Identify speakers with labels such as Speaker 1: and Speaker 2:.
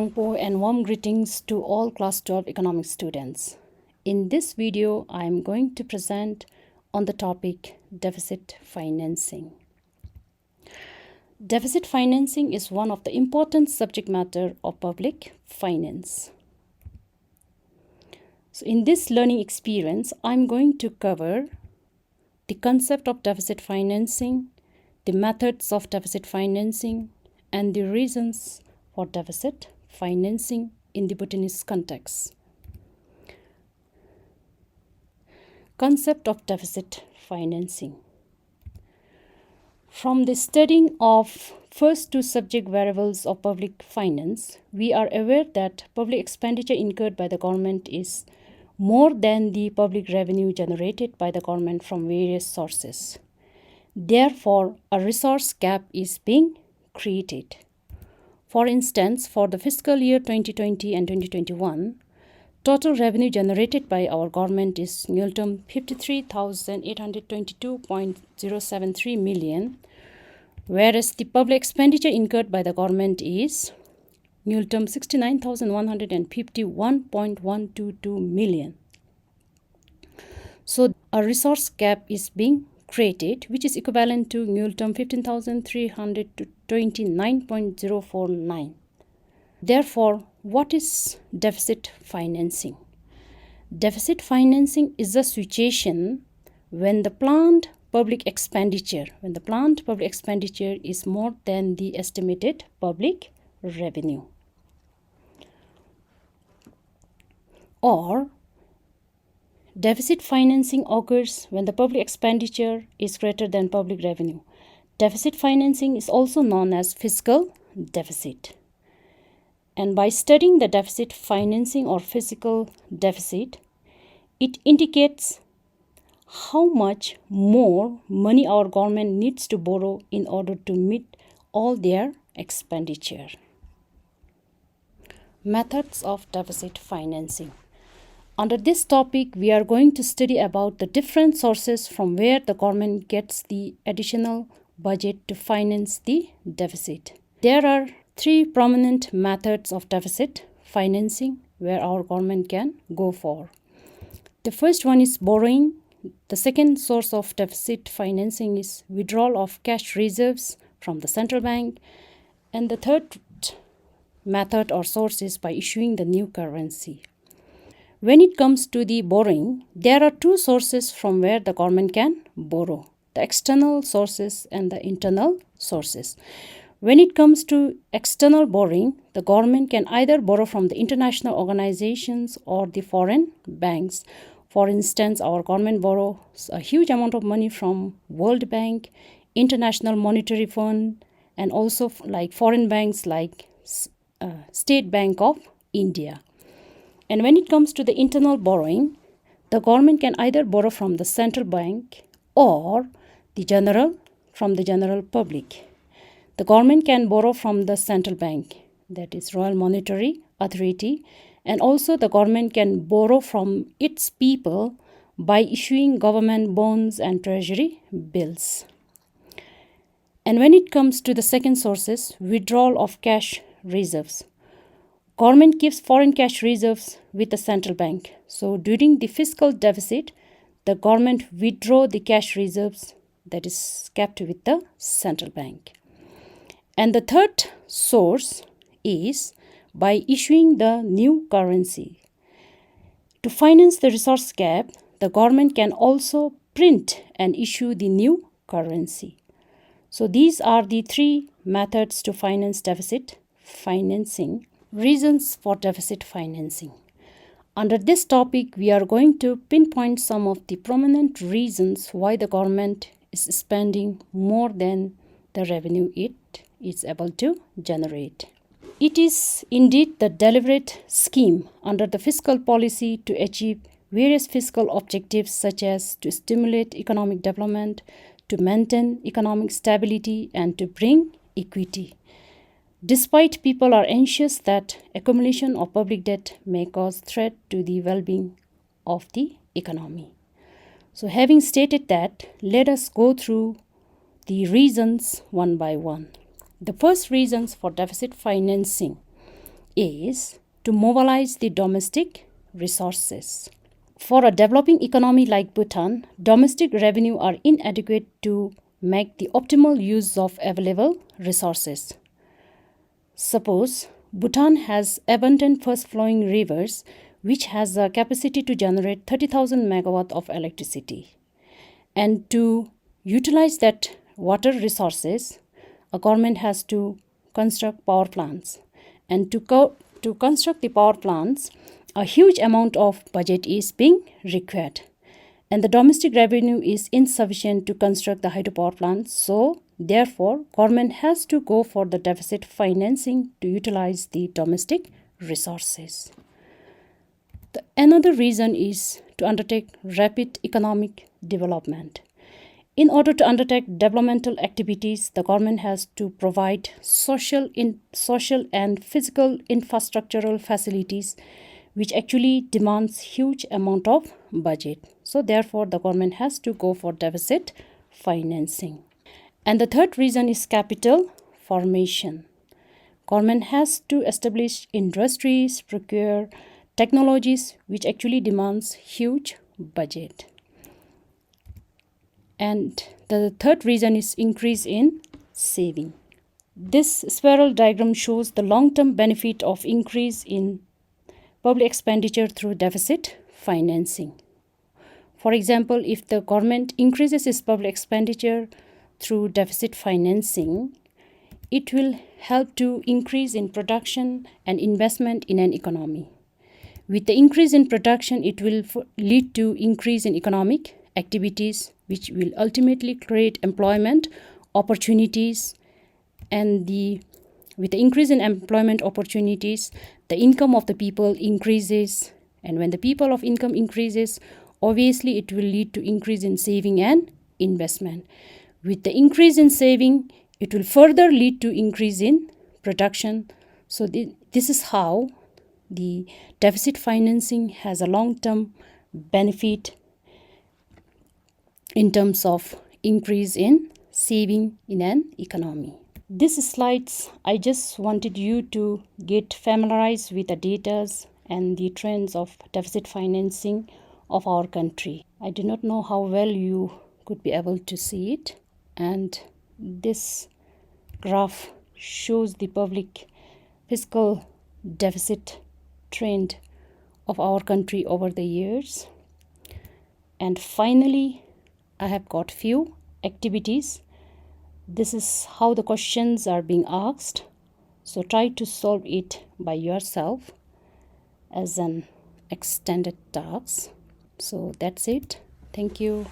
Speaker 1: And warm greetings to all Class 12 economics students. In this video, I am going to present on the topic deficit financing. Deficit financing is one of the important subject matter of public finance. So in this learning experience, I'm going to cover the concept of deficit financing, the methods of deficit financing, and the reasons for deficit financing in the Bhutanese context. Concept of deficit financing. From the studying of first two subject variables of public finance, we are aware that public expenditure incurred by the government is more than the public revenue generated by the government from various sources. Therefore, a resource gap is being created. For instance, for the fiscal year 2020 and 2021, total revenue generated by our government is 53,822.073 million, whereas the public expenditure incurred by the government is 69,151.122 million. So a resource gap is being created, which is equivalent to 15,329.049. Therefore, what is deficit financing? Deficit financing is a situation when the planned public expenditure is more than the estimated public revenue. Or deficit financing occurs when the public expenditure is greater than public revenue. Deficit financing is also known as fiscal deficit. And by studying the deficit financing or fiscal deficit, it indicates how much more money our government needs to borrow in order to meet all their expenditure. Methods of deficit financing. Under this topic, we are going to study about the different sources from where the government gets the additional budget to finance the deficit. There are three prominent methods of deficit financing where our government can go for. The first one is borrowing. The second source of deficit financing is withdrawal of cash reserves from the central bank. And the third method or source is by issuing the new currency. When it comes to the borrowing, there are two sources from where the government can borrow: the external sources and the internal sources. When it comes to external borrowing, the government can either borrow from the international organizations or the foreign banks. For instance, our government borrows a huge amount of money from World Bank, International Monetary Fund, and also like foreign banks like State Bank of India. And when it comes to the internal borrowing, the government can either borrow from the central bank or from the general public. The government can borrow from the central bank, that is Royal Monetary Authority, and also the government can borrow from its people by issuing government bonds and treasury bills. And when it comes to the second sources, withdrawal of cash reserves. Government keeps foreign cash reserves with the central bank. So during the fiscal deficit, the government withdraw the cash reserves that is kept with the central bank. And the third source is by issuing the new currency. To finance the resource gap, the government can also print and issue the new currency. So these are the three methods to finance deficit financing. Reasons for deficit financing. Under this topic, we are going to pinpoint some of the prominent reasons why the government is spending more than the revenue it is able to generate. It is indeed the deliberate scheme under the fiscal policy to achieve various fiscal objectives such as to stimulate economic development, to maintain economic stability, and to bring equity. Despite people are anxious that accumulation of public debt may cause threat to the well-being of the economy. So having stated that, let us go through the reasons one by one. The first reasons for deficit financing is to mobilize the domestic resources. For a developing economy like Bhutan, domestic revenue are inadequate to make the optimal use of available resources. Suppose Bhutan has abundant fast-flowing rivers which has a capacity to generate 30,000 megawatt of electricity. And to utilize that water resources, a government has to construct power plants. And to construct the power plants, a huge amount of budget is being required. And the domestic revenue is insufficient to construct the hydropower plants. So, therefore, government has to go for the deficit financing to utilize the domestic resources. Another reason is to undertake rapid economic development. In order to undertake developmental activities, the government has to provide social and physical infrastructural facilities, which actually demands huge amount of budget. So therefore, the government has to go for deficit financing. And the third reason is capital formation. Government has to establish industries, procure technologies, which actually demands huge budget. And the third reason is increase in saving. This spiral diagram shows the long-term benefit of increase in public expenditure through deficit financing. For example, if the government increases its public expenditure through deficit financing, it will help to increase in production and investment in an economy. With the increase in production, it will lead to increase in economic activities, which will ultimately create employment opportunities. And with the increase in employment opportunities, the income of the people increases. And when the people of income increases, obviously it will lead to increase in saving and investment. With the increase in saving, it will further lead to increase in production. So this is how the deficit financing has a long-term benefit in terms of increase in saving in an economy. These slides, I just wanted you to get familiarized with the data and the trends of deficit financing of our country. I do not know how well you could be able to see it. And this graph shows the public fiscal deficit trend of our country over the years. And finally, I have got few activities. This is how the questions are being asked. So try to solve it by yourself as an extended task. So that's it. Thank you.